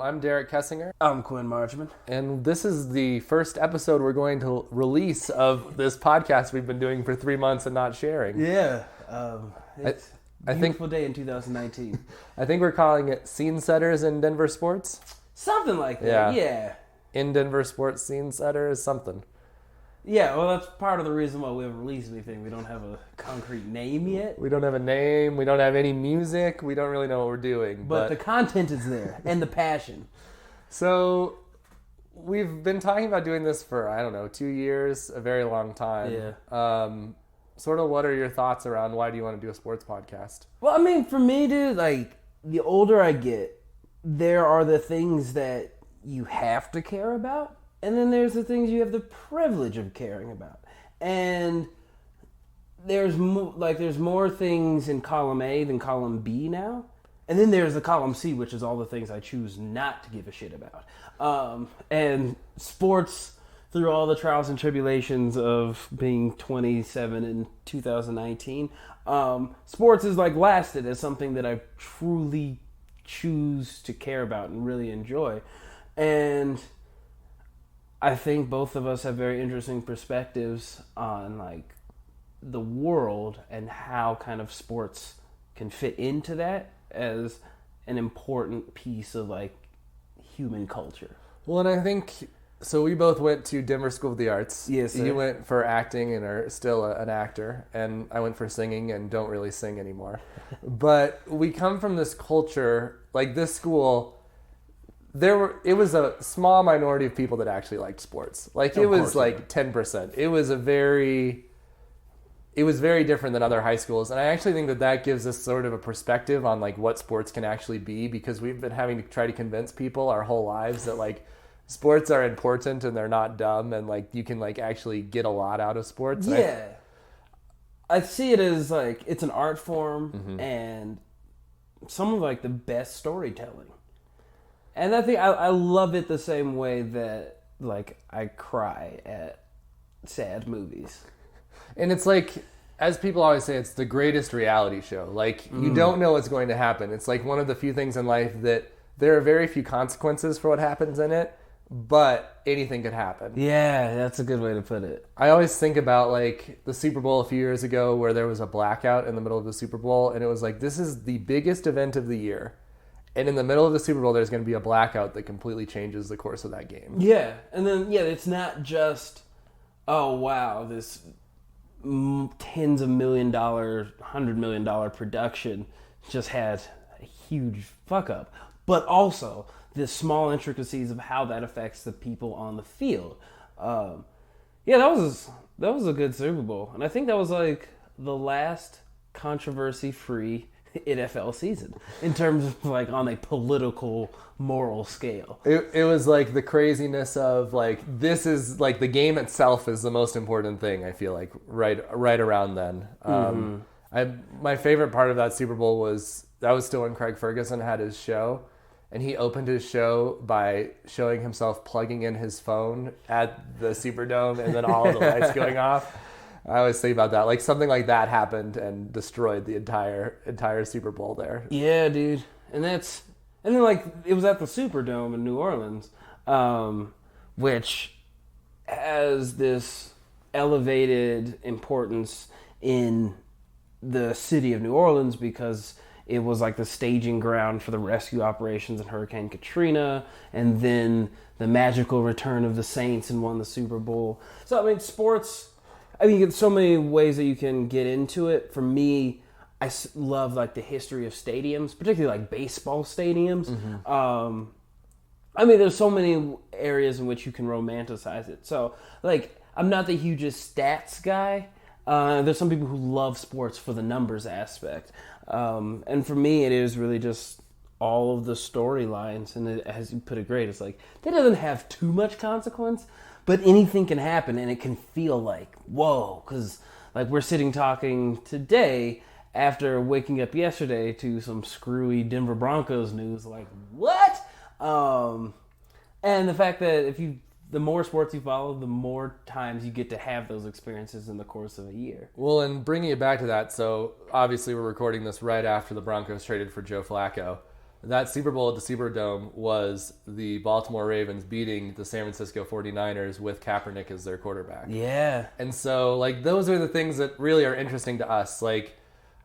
I'm Derek Kessinger, I'm Quinn Marchman. and this is the first episode we're going to release of this podcast we've been doing for 3 months and not sharing. Yeah, I, it's I a think beautiful day in 2019. I think we're calling it Scene Setters in Denver Sports. Something like that, yeah. In Denver Sports Scene Setters, something. Yeah, well, that's part of the reason why we haven't released anything. We don't have a concrete name yet. We don't have a name, we don't have any music, we don't really know what we're doing. But the content is there, and the passion. So, we've been talking about doing this for, 2 years, a very long time. Yeah. Sort of what are your thoughts around why do you want to do a sports podcast? Well, I mean, for me, dude, like, the older I get, there are the things that you have to care about, and then there's the things you have the privilege of caring about. And there's more things in column A than column B now. And then there's the column C, which is all the things I choose not to give a shit about. And sports, through all the trials and tribulations of being 27 in 2019, sports is lasted as something that I truly choose to care about and really enjoy. And I think both of us have very interesting perspectives on the world and how kind of sports can fit into that as an important piece of human culture. Well, and I think, so we both went to Denver School of the Arts. Yes, sir. You went for acting and are still an actor, and I went for singing and don't really sing anymore. But we come from this culture, this school, it was a small minority of people that actually liked sports. It was 10%. It was very different than other high schools, and I actually think that gives us sort of a perspective on what sports can actually be, because we've been having to try to convince people our whole lives that sports are important and they're not dumb, and you can actually get a lot out of sports. Yeah. I see it as it's an art form and some of the best storytelling. And I think I love it the same way that I cry at sad movies. And it's as people always say, it's the greatest reality show. You don't know what's going to happen. It's one of the few things in life that there are very few consequences for what happens in it, but anything could happen. Yeah, that's a good way to put it. I always think about the Super Bowl a few years ago where there was a blackout in the middle of the Super Bowl, and it was this is the biggest event of the year. And in the middle of the Super Bowl, there's going to be a blackout that completely changes the course of that game. Yeah, and then, it's not just, oh, wow, this tens of $1 million, $100 million production just had a huge fuck-up. But also, the small intricacies of how that affects the people on the field. That was a good Super Bowl. And I think that was, the last controversy-free NFL season in terms of on a political moral scale. It was the craziness of this is the game itself is the most important thing, I feel right around then. My favorite part of that Super Bowl was still when Craig Ferguson had his show, and he opened his show by showing himself plugging in his phone at the Superdome and then all of the lights going off. I always think about that. Something like that happened and destroyed the entire Super Bowl there. Yeah, dude. And then it was at the Superdome in New Orleans, which has this elevated importance in the city of New Orleans because it was the staging ground for the rescue operations in Hurricane Katrina, and then the magical return of the Saints and won the Super Bowl. So, I mean, sports, there's so many ways that you can get into it. For me, I love the history of stadiums, particularly baseball stadiums. There's so many areas in which you can romanticize it. So, I'm not the hugest stats guy. There's some people who love sports for the numbers aspect. And for me, it is really just all of the storylines. And as you put it great, it's that doesn't have too much consequence, but anything can happen, and it can feel whoa, because we're sitting talking today after waking up yesterday to some screwy Denver Broncos news. What? And the fact that the more sports you follow, the more times you get to have those experiences in the course of a year. Well, and bringing it back to that, so obviously we're recording this right after the Broncos traded for Joe Flacco. that Super Bowl at the Superdome was the Baltimore Ravens beating the San Francisco 49ers with Kaepernick as their quarterback. Yeah. And so, like, those are the things that really are interesting to us. Like,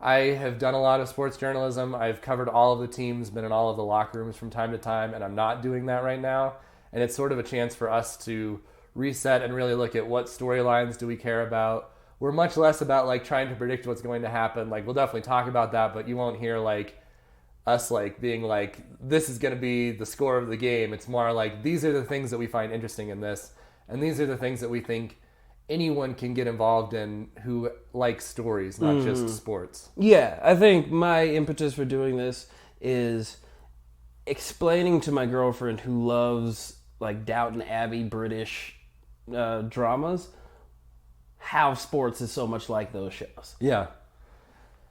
I have done a lot of sports journalism. I've covered all of the teams, been in all of the locker rooms from time to time, and I'm not doing that right now. And it's sort of a chance for us to reset and really look at what storylines do we care about. We're much less about, like, trying to predict what's going to happen. Like, we'll definitely talk about that, but you won't hear, like, us like being like, this is going to be the score of the game. It's more like, these are the things that we find interesting in this, and these are the things that we think anyone can get involved in who likes stories, not just sports. Yeah, I think my impetus for doing this is explaining to my girlfriend who loves like Downton Abbey British dramas how sports is so much like those shows. Yeah.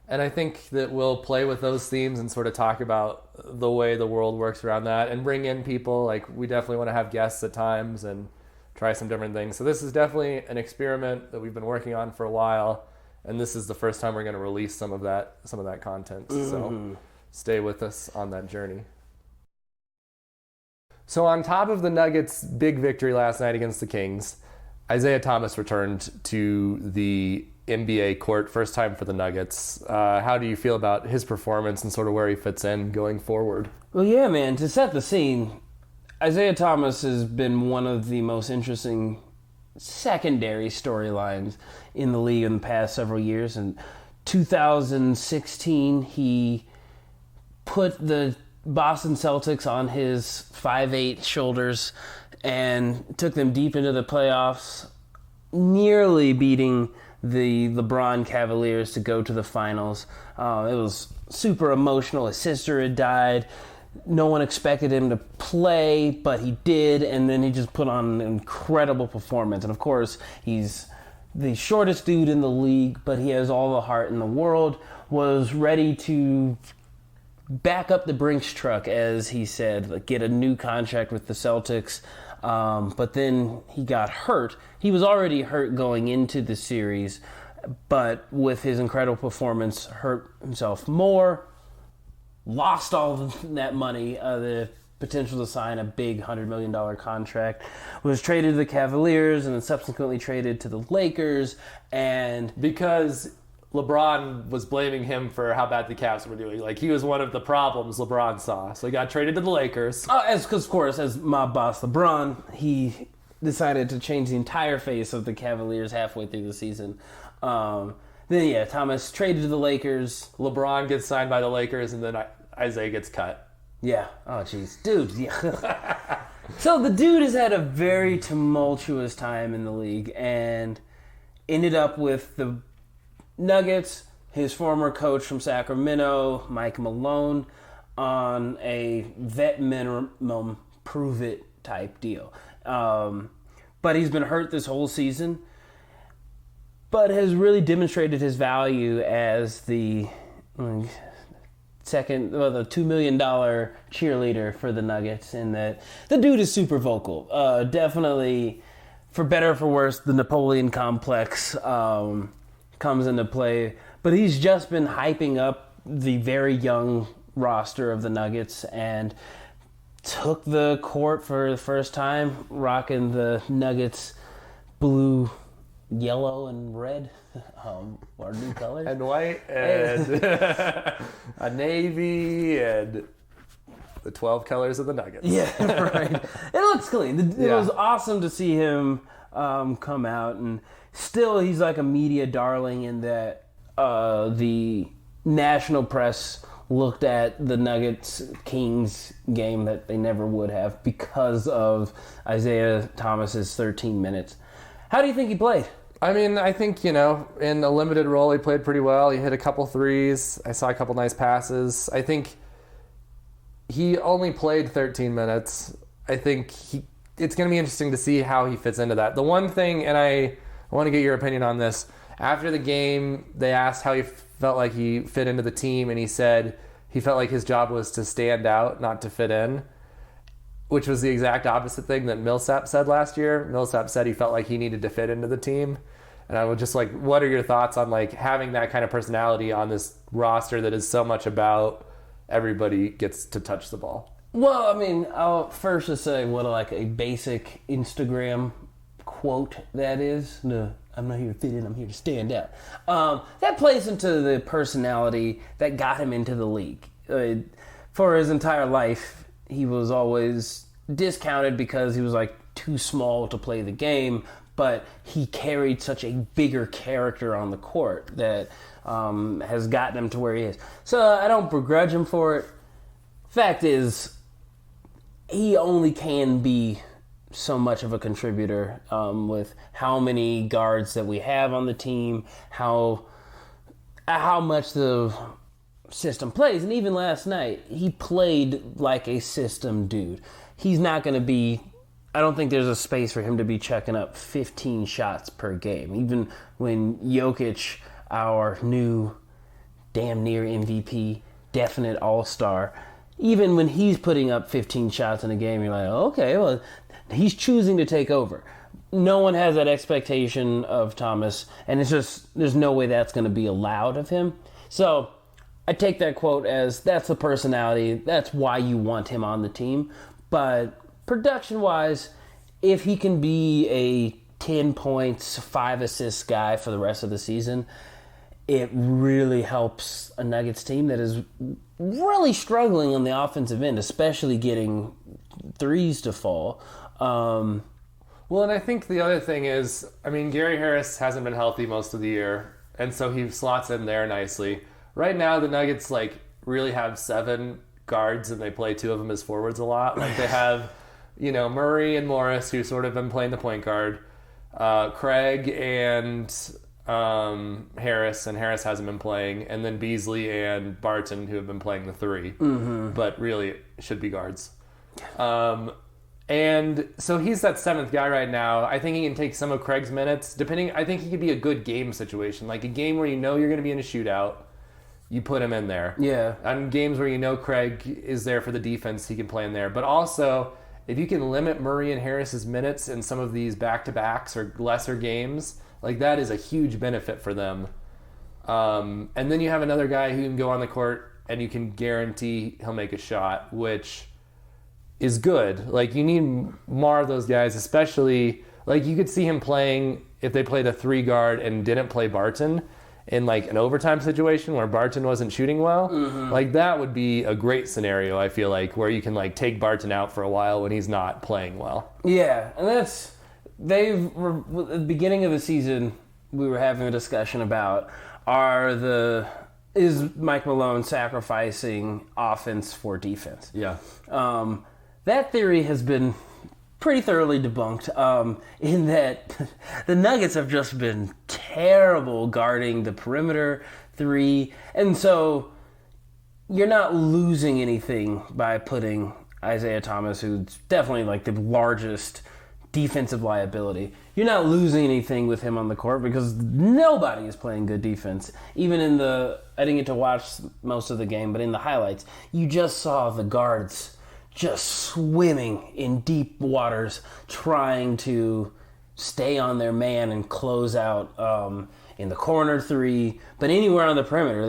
And I think that we'll play with those themes and sort of talk about the way the world works around that and bring in people. Like, we definitely want to have guests at times and try some different things. So this is definitely an experiment that we've been working on for a while, and this is the first time we're going to release some of that content. So stay with us on that journey. So on top of the Nuggets' big victory last night against the Kings, Isaiah Thomas returned to the NBA court, first time for the Nuggets. How do you feel about his performance and sort of where he fits in going forward? Well, yeah, man, to set the scene, Isaiah Thomas has been one of the most interesting secondary storylines in the league in the past several years. In 2016, he put the Boston Celtics on his 5'8" shoulders and took them deep into the playoffs, nearly beating the LeBron Cavaliers to go to the finals. It was super emotional. His sister had died. No one expected him to play, but he did, and then he just put on an incredible performance. And of course, he's the shortest dude in the league, but he has all the heart in the world, was ready to back up the Brinks truck, as he said, like, get a new contract with the Celtics. But then he got hurt. He was already hurt going into the series, but with his incredible performance, hurt himself more, lost all of that money, the potential to sign a big $100 million contract, was traded to the Cavaliers and then subsequently traded to the Lakers. And because LeBron was blaming him for how bad the Cavs were doing. Like, he was one of the problems LeBron saw. So he got traded to the Lakers. Of course, as mob boss LeBron, he decided to change the entire face of the Cavaliers halfway through the season. Thomas traded to the Lakers. LeBron gets signed by the Lakers, and then Isaiah gets cut. Yeah. Oh, jeez. Dude, yeah. So the dude has had a very tumultuous time in the league and ended up with the Nuggets, his former coach from Sacramento, Mike Malone, on a vet minimum, prove it type deal. But he's been hurt this whole season, but has really demonstrated his value as the $2 million cheerleader for the Nuggets, in that the dude is super vocal. Definitely, for better or for worse, the Napoleon complex comes into play, but he's just been hyping up the very young roster of the Nuggets and took the court for the first time, rocking the Nuggets blue, yellow, and red, our new colors. And white, and a navy, and the 12 colors of the Nuggets. Yeah, right. It looks clean. It was awesome to see him come out, and still he's like a media darling in that the national press looked at the Nuggets-Kings game that they never would have because of Isaiah Thomas's 13 minutes. How do you think he played? I mean, I think, in a limited role, he played pretty well. He hit a couple threes. I saw a couple nice passes. I think he only played 13 minutes. I think it's going to be interesting to see how he fits into that. The one thing, and I want to get your opinion on this, after the game, they asked how he felt like he fit into the team, and he said he felt like his job was to stand out, not to fit in, which was the exact opposite thing that Millsap said last year. Millsap said he felt like he needed to fit into the team. And I was just like, what are your thoughts on like having that kind of personality on this roster that is so much about everybody gets to touch the ball. Well, I mean, I'll first just say what a basic Instagram quote that is. No, I'm not here to fit in, I'm here to stand out. That plays into the personality that got him into the league. For his entire life, he was always discounted because he was too small to play the game, but he carried such a bigger character on the court that has gotten him to where he is. So I don't begrudge him for it. Fact is, he only can be so much of a contributor with how many guards that we have on the team, how much the system plays. And even last night, he played like a system dude. He's not going to be... I don't think there's a space for him to be checking up 15 shots per game. Even when Jokic, our new damn near MVP, definite all-star, even when he's putting up 15 shots in a game, you're like, okay, well, he's choosing to take over. No one has that expectation of Thomas, and it's just, there's no way that's going to be allowed of him. So I take that quote as that's the personality, that's why you want him on the team. But production-wise, if he can be a 10 points, 5 assists guy for the rest of the season, it really helps a Nuggets team that is really struggling on the offensive end, especially getting threes to fall. Well, and I think the other thing is, I mean, Gary Harris hasn't been healthy most of the year, and so he slots in there nicely. Right now, the Nuggets really have 7 guards, and they play 2 of them as forwards a lot. They have, Murray and Morris, who sort of been playing the point guard, Craig and Harris, and Harris hasn't been playing, and then Beasley and Barton, who have been playing the 3, but really should be guards. And so he's that 7th guy right now. I think he can take some of Craig's minutes, I think he could be a good game situation, like a game where you're going to be in a shootout. You put him in there. Yeah. On games where Craig is there for the defense, he can play in there. But also, if you can limit Murray and Harris's minutes in some of these back-to-backs or lesser games, that is a huge benefit for them. And then you have another guy who can go on the court and you can guarantee he'll make a shot, which is good. You need more of those guys, especially, you could see him playing if they played a 3 guard and didn't play Barton in an overtime situation where Barton wasn't shooting well. That would be a great scenario, I feel where you can take Barton out for a while when he's not playing well. Yeah, and at the beginning of the season, we were having a discussion about is Mike Malone sacrificing offense for defense? Yeah. That theory has been pretty thoroughly debunked, in that the Nuggets have just been terrible guarding the perimeter 3, and so you're not losing anything by putting Isaiah Thomas, who's definitely the largest defensive liability. You're not losing anything with him on the court because nobody is playing good defense. Even I didn't get to watch most of the game, but in the highlights, you just saw the guards just swimming in deep waters, trying to stay on their man and close out in the corner 3, but anywhere on the perimeter.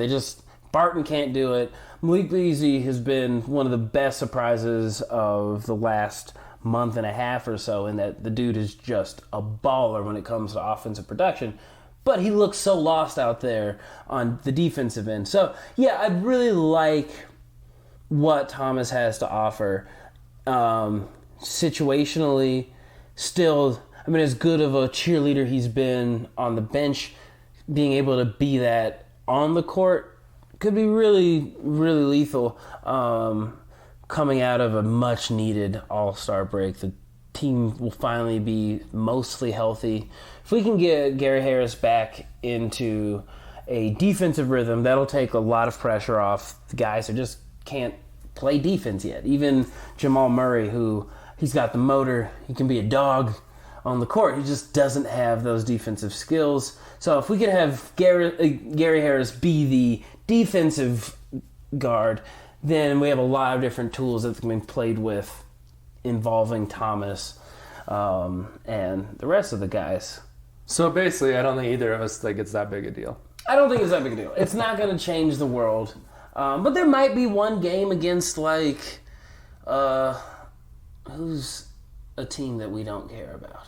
Barton can't do it. Malik Beasley has been one of the best surprises of the last month and a half or so, in that the dude is just a baller when it comes to offensive production, but he looks so lost out there on the defensive end. So, yeah, I'd really like what Thomas has to offer. Situationally, still, as good of a cheerleader he's been on the bench, being able to be that on the court could be really, really lethal. Coming out of a much-needed All-Star break, the team will finally be mostly healthy. If we can get Gary Harris back into a defensive rhythm, that'll take a lot of pressure off the guys who just can't play defense yet. Even Jamal Murray, who he's got the motor, he can be a dog on the court. He just doesn't have those defensive skills. So if we could have Gary Harris be the defensive guard, then we have a lot of different tools that can be played with involving Thomas and the rest of the guys. So basically, I don't think either of us think it's that big a deal. I don't think it's that big a deal. It's not going to change the world. But there might be one game against, like, who's a team that we don't care about?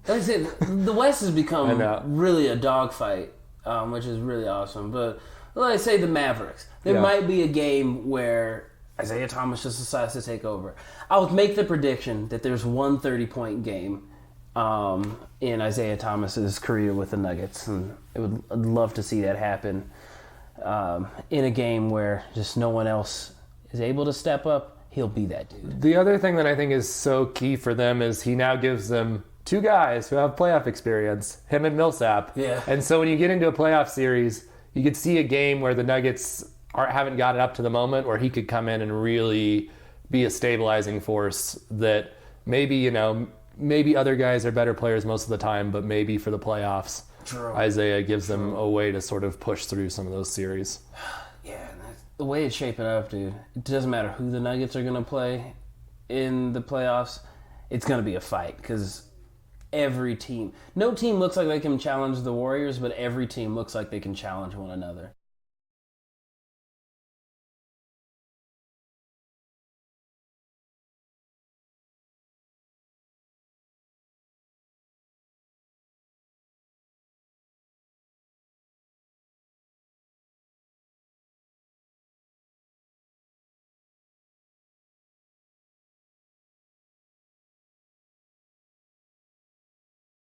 Like I said, the West has become really a dogfight, which is really awesome. But let's say the Mavericks. There might be a game where Isaiah Thomas just decides to take over. I would make the prediction that there's one 30-point game in Isaiah Thomas's career with the Nuggets, and I'd love to see that happen in a game where just no one else is able to step up. He'll be that dude. The other thing that I think is so key for them is he now gives them two guys who have playoff experience, him and Millsap. Yeah. And so when you get into a playoff series, you could see a game where the Nuggets haven't gotten up to the moment where he could come in and really be a stabilizing force that maybe other guys are better players most of the time, but maybe for the playoffs, Isaiah gives them a way to sort of push through some of those series. Yeah, the way it's shaping up, dude, it doesn't matter who the Nuggets are going to play in the playoffs. It's going to be a fight because no team looks like they can challenge the Warriors, but every team looks like they can challenge one another.